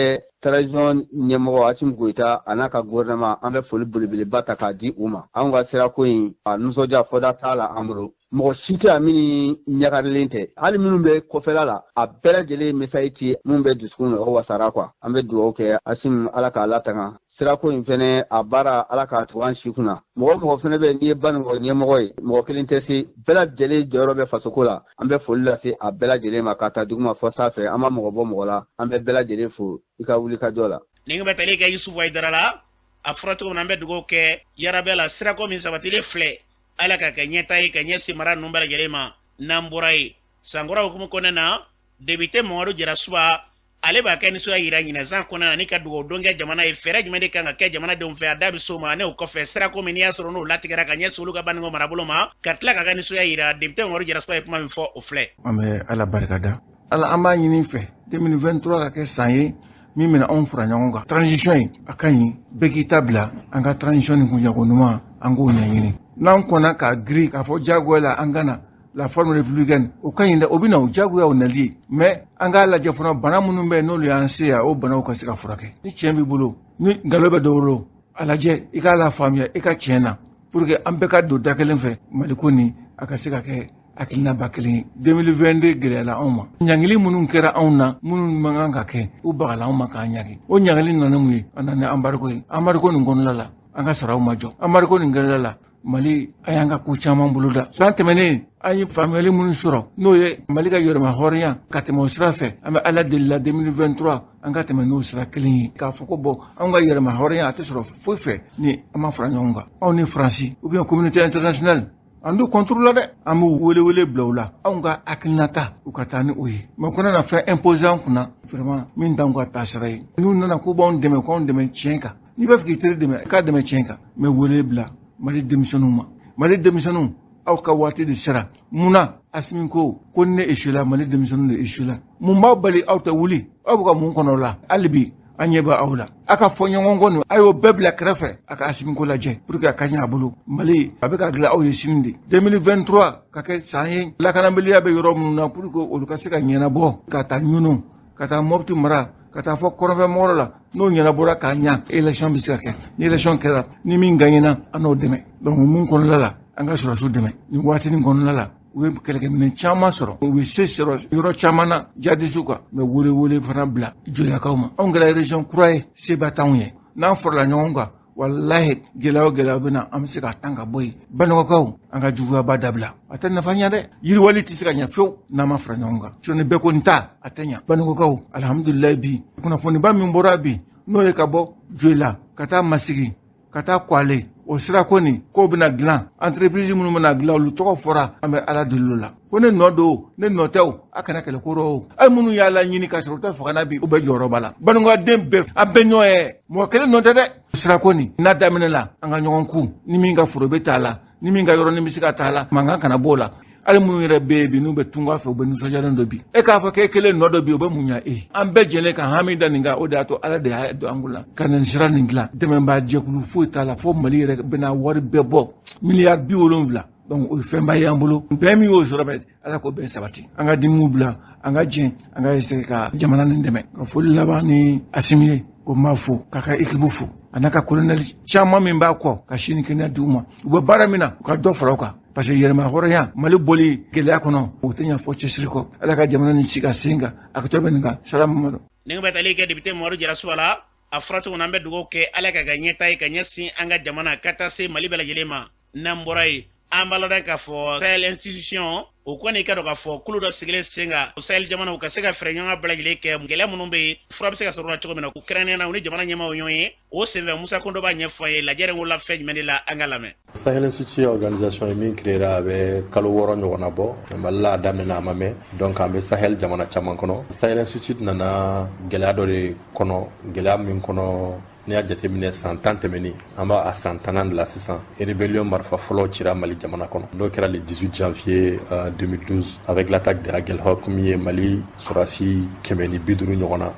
transition ɲɛmɔgɔ Assimi Goïta a n'a ka gouvernement an bɛ foli belebeleba ta k'a di u ma anw ka sirako in a nisɔndiya fɔda t'a la an bolo mɔgɔ si tɛ yan min ɲagarilen tɛ hali minnu bɛ kɔfɛla la a bɛɛ lajɛlen message ci minnu bɛ dusukun na o wasara quoi an bɛ dugawu kɛ Assimi Ala k'a latanga sirako in fɛnɛ a baara Ala k'a tugu an si kunna mɔgɔ mɔgɔ fɛnɛ bɛ n'i ye Banikɔ ɲɛmɔgɔ ye mɔgɔ kelen tɛ se bɛɛ lajɛlen jɔyɔrɔ bɛ fasoko la an bɛ foli lase a bɛɛ lajɛlen ma ka taa duguma fɔ sanfɛ an ma mɔgɔ bɔ mɔgɔ la an bɛ bɛɛ lajɛlen fo i ka wulikajɔ la ni bɛ tali kɛ Yusufu Aidara la a fɔra cogo min na an bɛ dugawu kɛ yarabi la sirako min sabatilen filɛ Ala ka kɛ ɲɛta ye ka ɲɛsin mara ninnu bɛɛ lajɛlen ma n'an bɔra yen sankɔrɔ hukumu kɔnɔna na député Mamadu Jarasuba ale b'a kɛ nisɔndiya yira ɲinɛsan kɔnɔna na ni ka dugawu don kɛ jamana ye fɛɛrɛ jumɛn de kan ka kɛ jamanadenw fɛ a da bɛ s'o ma ne o kɔfɛ sirako min n'i y'a sɔrɔ n'o latigɛra ka ɲɛsin olu ka Banikɔ marabolo ma ka tila ka kɛ nisɔndiya yira député Mamadu Jarasuba ye kuma min fɔ o filɛ an bɛ Ala barikada Ala an b'a ɲini fɛ 2023 ka kɛ san ye min bɛna anw fara ɲɔgɔn kan transition in a ka ɲi bɛɛ k'i ta bila an ka transition nin kunjago ɲuman an k'o ɲɛɲini n'an kɔnna k'a giri k'a fɔ diyagoya la an kana la forme républicaine o ka ɲi dɛ o bɛ na o diyagoya o nali ye mais an k'a lajɛ fana bana minnu bɛ yen n'olu y'an se yan o banaw ka se ka furakɛ ni tiɲɛ b'i bolo ni nkalon bɛ dɔ bolo a lajɛ i k'a lafaamuya i ka tiɲɛ na pour que an bɛɛ ka don da kelen fɛ Mali ko nin a ka se ka kɛ hakilinaba kelen ye 2022 gɛlɛyala anw ma ɲangili minnu kɛra anw na minnu man kan ka kɛ u bagala anw ma k'a ɲagi o ɲangili nana mun ye a nana embargo ye embargo nin kɔnɔna la an ka saraw ma jɔ embargo nin kɛra la Mali a y'an ka ko caman bolo da san tɛmɛnen an ye faamuyali minnu sɔrɔ n'o ye Mali ka yɛrɛma hɔrɔnya ka tɛmɛ o sira fɛ an bɛ Ala deli la 2023 an ka tɛmɛ n'o sira kelen ye k'a fɔ ko bon an ka yɛrɛma hɔrɔnya a tɛ sɔrɔ foyi fɛ ni an ma fara ɲɔgɔn kan anw ni Faransi ou bien communauté internationale an du contre la dɛ an b'u wele bila u la anw ka hakilinata u ka taa ni o ye mais ko nana fɛn imposer an kunna vraiment min t'anw ka taasira ye n'u nana k'u b'anw dɛmɛ k'anw dɛmɛ tiɲɛ kan n'i b'a fɛ k'i teri dɛmɛ i k'a dɛmɛ tiɲɛ kan mais wele bila Mali denmisɛnninw ma Mali denmisɛnninw aw ka waati de sera munna Asimi ko ni ne échoué la Mali denmisɛnninw de échoué la mun b'aw bali aw tɛ wuli aw bɛ ka mun kɔnɔ o la hali bi an ɲɛ bɛ aw la a ka fɔ ɲɔgɔn kɔ nin a y'o bɛɛ bila kɛrɛfɛ a ka Asimi ko lajɛ pour que a ka ɲɛ a bolo Mali a bɛ ka dilan aw ye sini de 2023 ka kɛ san ye lakanabaliya bɛ yɔrɔ minnu na pour que olu ka se ka ɲɛnabɔ ka taa ɲunu ka taa Mopti mara ka taa fɔ kɔrɔnfɛmɔgɔ la n'o ɲɛnabɔra k'a ɲa élection bɛ se ka kɛ ni élection kɛra ni min gagnera an n'o dɛmɛ donc mun kɔnɔna la an ka sɔrɔsiw dɛmɛ nin waatinin kɔnɔna la u ye kɛlɛkɛminɛ caman sɔrɔ u ye se sɔrɔ yɔrɔ caman na jadisiw kan mais wele fana bila joliyakaw ma anw kɛra région kura ye seba t'anw ye n'an farala ɲɔgɔn kan walahi gɛlɛya bɛ na an bɛ se ka tan ka bɔ yen Banikɔkaw an ka juguyaba dabila a tɛ nafa ɲɛ dɛ yiriwali tɛ se ka ɲɛ fewu n'an ma fara ɲɔgɔn kan sinon ni bɛɛ ko nin ta a tɛ ɲɛ Banikɔkaw alhamdulilayi bi kunnafoniba min bɔra bi n'o ye ka bɔ Joyila ka taa Masigi ka taa Kwale o sira ko nin k'o bɛna dilan entreprise minnu bɛna dilan olu tɔgɔ fɔra an bɛ Ala deli o la ko ne nɔ don ne nɔ tɛ o a kana kɛlɛ ko o hali minnu y'a laɲini ka sɔrɔ u tɛ fagana bi u bɛ jɔyɔrɔ b'a la Banikɔkaden bɛɛ an bɛɛ ɲɔgɔn ye mɔgɔ kelen nɔ tɛ dɛ sira ko nin n'a daminɛ la an ka ɲɔgɔn kun ni min ka foro bɛ t'a la ni min ka yɔrɔnin bɛ se ka t'a la mankan kana b'o la hali minnu yɛrɛ bɛ yen bi n'u bɛ tunga fɛ u bɛ nisɔndiyalen dɔ bi e k'a fɔ k'e kelen nɔ dɔ bi o bɛ mun ɲɛ e an bɛɛ jɛlen ka hami da nin kan o de y'a to Ala de y'a don an la ka nin sira nin dilan dɛmɛbaa jɛkulu foyi t'a la fo Mali yɛrɛ bɛna wari bɛɛ bɔ miliyari 70 donc o ye fɛnba ye an bolo bɛɛ min y'o sɔrɔ bɛ Ala ko bɛɛ sabati an ka dimiw bila an ka jɛn an ka essayer ka jamana nin dɛmɛ ka foli laban ni Asimi ye ko n b'a fo k'a ka équipe fo a n'a ka colonel caman min b'a kɔ ka sini kɛnɛya d'u ma u bɛ baara min na u ka dɔ fara o kan parce que yɛrɛma hɔrɔnya Mali boli gɛlɛya kɔnɔ o tɛ ɲɛ fɔ cɛsiri kɔ Ala ka jamana nin sigi a sen kan a ka to bɛ nin kan salamu ni bɛ tali kɛ député Mamadu Jara la a fɔra cogo min na an bɛ dugawu kɛ Ala ka ɲɛta ye ka ɲɛsin an ka jamana ka taa se Mali bɛɛ lajɛlen ma n'an bɔra yen an b'a lɔn k'a fɔ Sahel institution o kɔni ka dɔn k'a fɔ kulu dɔ sigilen sen kan o Sahel jamanaw ka se ka fɛɛrɛ ɲɔgɔn bɛɛ lajɛlen kɛ gɛlɛya minnu bɛ yen fura bɛ se ka sɔrɔ la cogo min na u kɛrɛnkɛrɛnnenya u ni jamana ɲɛmaaw ɲɔgɔn ye o senfɛ Musa Kondo b'a ɲɛfɔ an ye lajɛren wolola fɛn jumɛn de la an ka lamɛn Sahel Institute organisation ye min créera a bɛ kalo 6 ɲɔgɔnna bɔ Mali la a daminɛ a ma mɛn donc an bɛ Sahel jamana caman kɔnɔ Sahel Institute nana gɛlɛya dɔ de kɔnɔ gɛlɛya min kɔnɔ n'i y'a jateminɛ san 10 tɛmɛni an b'a a san 10nan de la sisan rébellion marifa fɔlɔ cira Mali jamana kɔnɔ n'o kɛra le 18 janvier 2012 avec l'attaque de Aguelhok min ye Mali sɔrɔdasi 150 ɲɔgɔn na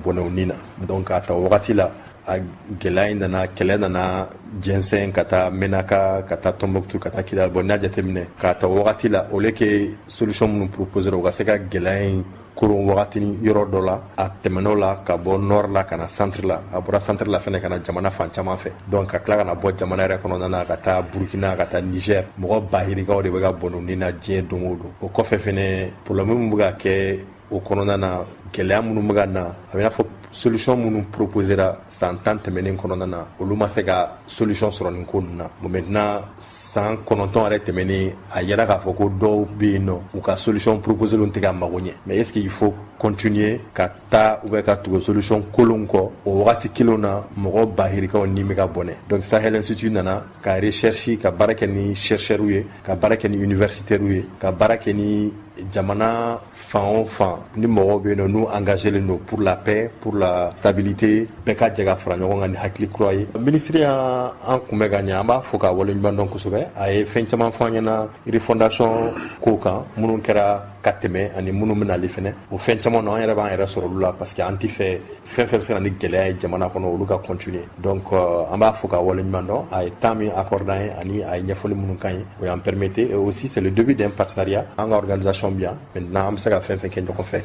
bɔnɛw nin na donc a ta wagati la a gɛlɛya in nana kɛlɛ nana jɛnsɛn ka taa Menaka ka taa Tombouctou ka taa Kidal bon n'i y'a jateminɛ k'a ta wagati la au lieu que solution minnu proposer o ka se ka gɛlɛya in koron wagatini yɔrɔ dɔ la a tɛmɛn'o la ka bɔ nord la ka na centre la a bɔra centre la fɛnɛ ka na jamana fan caman fɛ donc ka tila ka na bɔ jamana yɛrɛ kɔnɔna na ka taa Burkina ka taa Niger mɔgɔ bahirikaw de bɛ ka bɔnɛ nin na diɲɛ don o don o kɔfɛ fɛnɛ problème min bɛ ka kɛ o kɔnɔna na gɛlɛya minnu bɛ ka na a bɛ n'a fɔ solution minnu proposera san 10 tɛmɛnen kɔnɔna na olu ma se ka solution sɔrɔ nin ko ninnu na bon maintenant san 9 yɛrɛ tɛmɛnen a yɛrɛ k'a fɔ ko dɔw bɛ yen nɔ u ka solution proposer olu tɛ ka mago ɲɛ mais est-ce qu'il faut continuer ka taa ou bien ka tugu solution kolon kɔ o wagati kelen na mɔgɔ bahirikaw ni bɛ ka bɔnɛ donc Sahel Institute nana ka recherche ka baara kɛ ni chercheurs ye ka baara kɛ ni universitaires ye ka baara kɛ ni jamana fan o fan ni mɔgɔw bɛ yen nɔ n'u engagélen don pour la paix pour la stabilité bɛɛ ka jɛ ka fara ɲɔgɔn kan ni hakili kura ye ministre y'an kunbɛ ka ɲɛ an b'a fɔ k'a waleɲuman dɔn kosɛbɛ a ye fɛn caman fɔ an ɲɛna refondation ko kan minnu kɛra ka tɛmɛ ani minnu bɛ nali fɛnɛ o fɛn caman na an yɛrɛ b'an yɛrɛ sɔrɔ olu la parce que an ti fɛ fɛn fɛn bɛ se ka na ni gɛlɛya ye jamana kɔnɔ olu ka continuer donc an b'a fɔ k'a waleɲuman dɔn a ye temps min accordé an ye ani a ye ɲɛfɔli minnu kan ye o y'an permettre et aussi c'est le début d'un partenariat an ka organisation bi yan maintenant an bɛ se ka fɛn fɛn kɛ ɲɔgɔn fɛ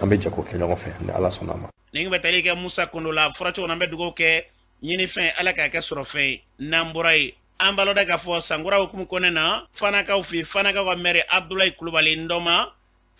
an bɛ jɛ k'o kɛ ɲɔgɔn fɛ ni Ala sɔnna a ma ni bɛ tali kɛ Musa Kondo la fɔra cogo na an bɛ dugawu kɛ ɲinifɛn Ala k'a kɛ sɔrɔ fɛn ye n'an bɔra yen an baloda k'a fɔ sankura hukumu kɔnɛ na fanakaw fi fanakaw ka maire Abdoulaye Kulubali Ndoma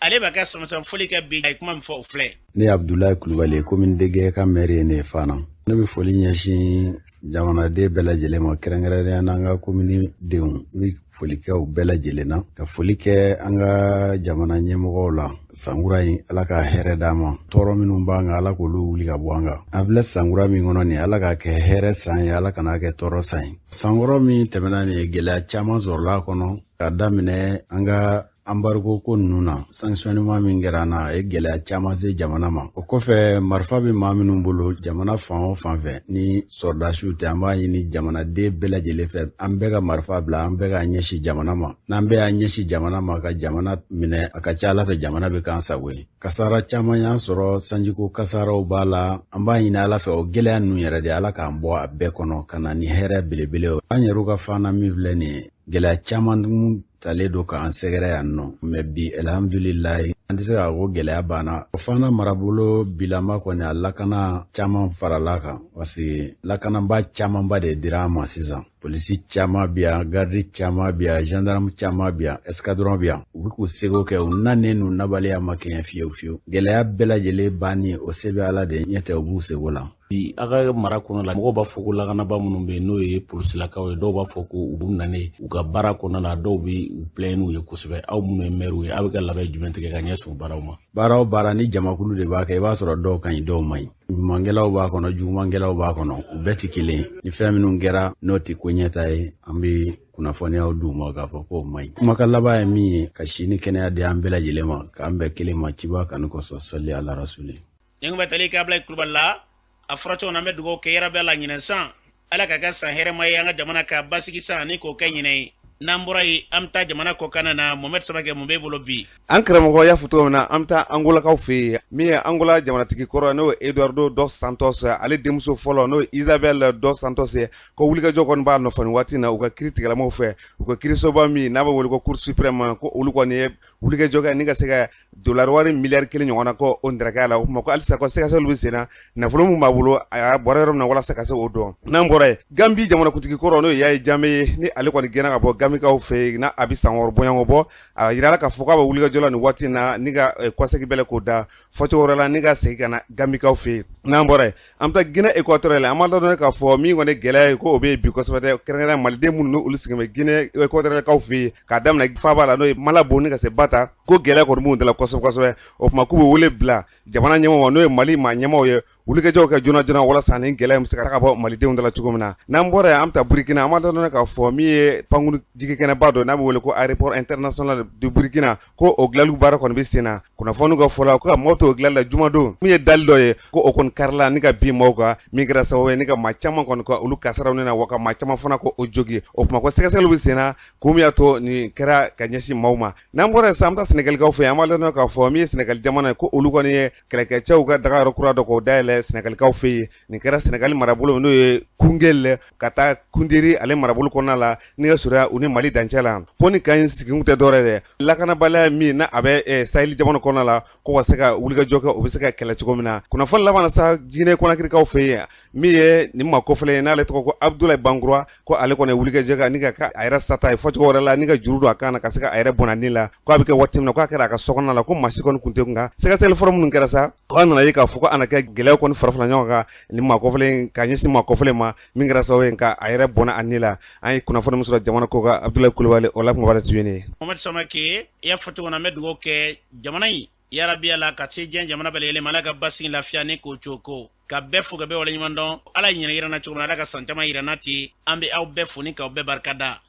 ale b'a kɛ sɔmɔsɔn foli kɛ bi a kuma min fɔ o filɛ. Ne Abdoulaye Kulubali commune Degeye ka maire ne Fana. Ne bɛ foli ɲɛsin jamanaden bɛɛ lajɛlen ma kɛrɛnkɛrɛnnenya n'an ka commune denw ni foli kɛ u bɛɛ lajɛlen na ka foli kɛ an ka jamana ɲɛmɔgɔw la sankura in Ala ka hɛrɛ d'an ma tɔɔrɔ minnu b'an kan Ala k'olu wuli ka bɔ an kan an filɛ sankura min kɔnɔ nin Ala ka kɛ hɛrɛ san ye Ala kana kɛ tɔɔrɔ san ye sankura min tɛmɛna nin gɛlɛya caman sɔrɔla a kɔnɔ ka daminɛ an ka embargo ko ninnu na sanctionnement min kɛra an na a ye gɛlɛya caman se jamana ma o kɔfɛ marifa bɛ maa minnu bolo jamana fan o fan fɛ ni sɔrdasiw tɛ an b'a ɲini jamanaden bɛɛ lajɛlen fɛ an bɛɛ ka marifa bila an bɛɛ ka ɲɛsin jamana ma n'an bɛɛ y'an ɲɛsin jamana ma ka jamana minɛ a ka ca Ala fɛ jamana bɛ k'an sago ye kasara caman y'an sɔrɔ sanjiko kasaraw b'a la an b'a ɲini Ala fɛ o gɛlɛya ninnu yɛrɛ de Ala k'an bɔ a bɛɛ kɔnɔ ka na ni hɛrɛ belebele an yɛrɛw ka fana min filɛ nin ye gɛlɛya caman talen don k'an sɛgɛrɛ yan nɔ mɛ bi alhamdulilayi an tɛ se k'a ko gɛlɛya banna o fana marabolo bilama kɔni a lakana caman farala kan parce que lakanaba camanba de dira an ma sisan polisi caman bɛ yan gardi caman bɛ yan gendarme caman bɛ yan escadron bɛ yan u bɛ k'u seko kɛ u nanen n'u nabaliya ma kɛɲɛ fiyewu fiyewu gɛlɛya bɛɛ lajɛlen bannen o se bɛ Ala de ɲɛ tɛ u b'u seko la. Bi a ka mara kɔnɔ la mɔgɔw b'a fɔ ko lakanaba minnu bɛ yen n'o ye polisilakaw ye dɔw b'a fɔ ko u b'u nane u ka baara kɔnɔ la dɔw bɛ u plɛn n'u ye kosɛbɛ aw minnu ye maire ye aw bɛ ka labɛn jumɛn tigɛ ka ɲɛsin baaraw ma. Baara o baara ni jamakulu de b'a kɛ i b'a sɔrɔ dɔw ka ɲi dɔw man ɲi ɲumankɛlaw b'a kɔnɔ jugumankɛlaw b'a kɔnɔ u bɛɛ tɛ kelen ye ni fɛn minnu kɛra n'o tɛ ko ɲɛta ye an bɛ kunnafoniyaw d'u ma k'a fɔ k'o man ɲi. Kumakan laban ye min ye ka si ni kɛnɛya di an bɛɛ lajɛlen ma k'an bɛɛ kelen ma ciba kanu kɔsɔn sɔli ala rasuli. Ni kun bɛ tali kɛ Abdoulaye Kulubali la a fɔra cogo min na an bɛ dugawu kɛ yɛrɛ bɛɛ la ɲinɛ san Ala ka kɛ san hɛrɛma ye an ka jamana ka basigi san ani k'o kɛ ɲinɛ ye n'an bɔra yen an bɛ taa jamana kɔkan na Mohamed Samakɛ mun b'e bolo bi. An karamɔgɔ y'a fɔ cogo min na an bɛ taa Angolakaw fɛ yen min ye Angola jamanatigi kɔrɔ n'o ye Eduardo dos Santos ale denmuso fɔlɔ n'o ye Isabel dos Santos ye ko wulikajɔ kɔni b'a nɔfɛ nin waati in na u ka kiiri tigɛlamaw fɛ u ka kiirisoba min n'a bɛ wele ko Cour suprême ko olu kɔni ye wulikajɔ kɛ ni ka se ka dollar wari miliyari 1 ɲɔgɔnna kɔ o ndaraka la o kuma ko halisa ko sɛgɛsɛgɛliw bɛ sen na nafolo min b'a bolo a bɔra yɔrɔ min na walasa ka se o dɔn n'an bɔra yen Gambie jamanakuntigi kɔrɔ n'o ye Yaya Jammeh ye ni ale kɔni gɛnna ka bɔ Gambikaw fɛ yen n'a a bɛ san 6 bɔɲɔgɔn bɔ a yirala k'a fɔ k'a bɛ wulikajɔ la nin waati in na ni ka kɔsegi bɛlɛ k'o da fɔcogo wɛrɛ la ni ka segin ka na Gambikaw fɛ yen n'an bɔra yen an bɛ taa Guinée Équatoriale la an b'a dɔn k'a fɔ min kɔni gɛlɛya ye ko o bɛ yen bi kosɛbɛ dɛ kɛrɛnkɛrɛnnen maliden minnu n'olu sigilen bɛ Guinée Équatoriale kaw fɛ yen k'a daminɛ faaba la n'o ye Malabo ni ka se Bata ko gɛlɛya kɔni b'u dala kosɛbɛ kosɛbɛ o kuma k'u bɛ wele bila jamana ɲɛmɔgɔw ma n'o ye Mali maa ɲɛmɔgɔw ye wulikajɔw kɛ joona joona walasa ni gɛlɛya bɛ se ka bɔ malidenw dala cogo min na n'an bɔra yen an bɛ taa Burkina an b'a dɔn k'a fɔ min ye pankuru jigikɛnɛba dɔ n'a bɛ wele ko aéroport international de Burkina ko o dilanli baara kɔni bɛ sen na kunnafoniw ka fɔ la ko ka maaw to o dilanli la jumadon min ye dali dɔ ye ko o kɔni karila ni ka bin maaw kan min kɛra sababu ye ni ka maa caman kɔni ka olu kasaraw ne na wa ka maa caman fana ko o jogi o kuma ko sɛgɛsɛgɛliw bɛ sen na ko min y'a to nin kɛra ka ɲɛsin maaw ma n'an bɔra yen sisan an bɛ taa Sénégalikaw fɛ yen an b'a dɔn k'a fɔ min ye Sénégal jamana ye ko olu kɔni ye kɛlɛkɛcɛw ka daga yɔrɔ kura dɔ k'o dayɛlɛ Sénégalikaw fɛ yen nin kɛra Sénégal marabolo n'o ye Koungheul ka taa Kundiri ale marabolo kɔnɔna la ni ka surya u ni Mali dancɛ la ko ni kan sigikun tɛ dɔwɛrɛ dɛ lakanabaliya min na a bɛ Sahel jamana kɔnɔna la ko ka se ka wulikajɔ kɛ o bɛ se ka kɛlɛ cogo min na kunnafoni laban sa Guinée Conakrykaw fɛ yen min ye nin maa kɔfɛlen ye n'ale tɔgɔ ko Abdoulaye Bangoura ko ale kɔni ye wulikajɔ kɛ ni ka a yɛrɛ sata ye fɔcogo wɛrɛ la ni ka juru don a kan na ka se ka a yɛrɛ bɔnna la ko a bɛ kɛ waati min na k'a kɛra a ka sokɔnɔna la ko maa si kɔni kun tɛ kun kan sɛgɛsɛgɛli fɔlɔ minnu kɛra sa ko an nana ye k'a fɔ ko ana kɛ gɛlɛyaw kɔni farafara ɲɔgɔn kan nin maa kɔfɛlen ka ɲɛsin maa kɔfɛlen ma min kɛra sababu ye ka a yɛrɛ bɔnna a la an ye kunnafoni min sɔrɔ jamana ko kan Abdoulaye Kulubali o la kuma wɛrɛ tu ye Mohamed Samakɛ i y'a fɔ cogo min na an bɛ dugawu kɛ jamana in yarabi Ala ka se diɲɛ jamana bɛɛ lajɛlen ma Ala ka basigi lafiya ni k'o cogo ka bɛɛ fo ka bɛɛ waleɲuman dɔn Ala ye ɲinɛ yirana cogo min na Ala ka san caman yirana ten an bɛ aw bɛɛ fo ni k'aw bɛɛ barika da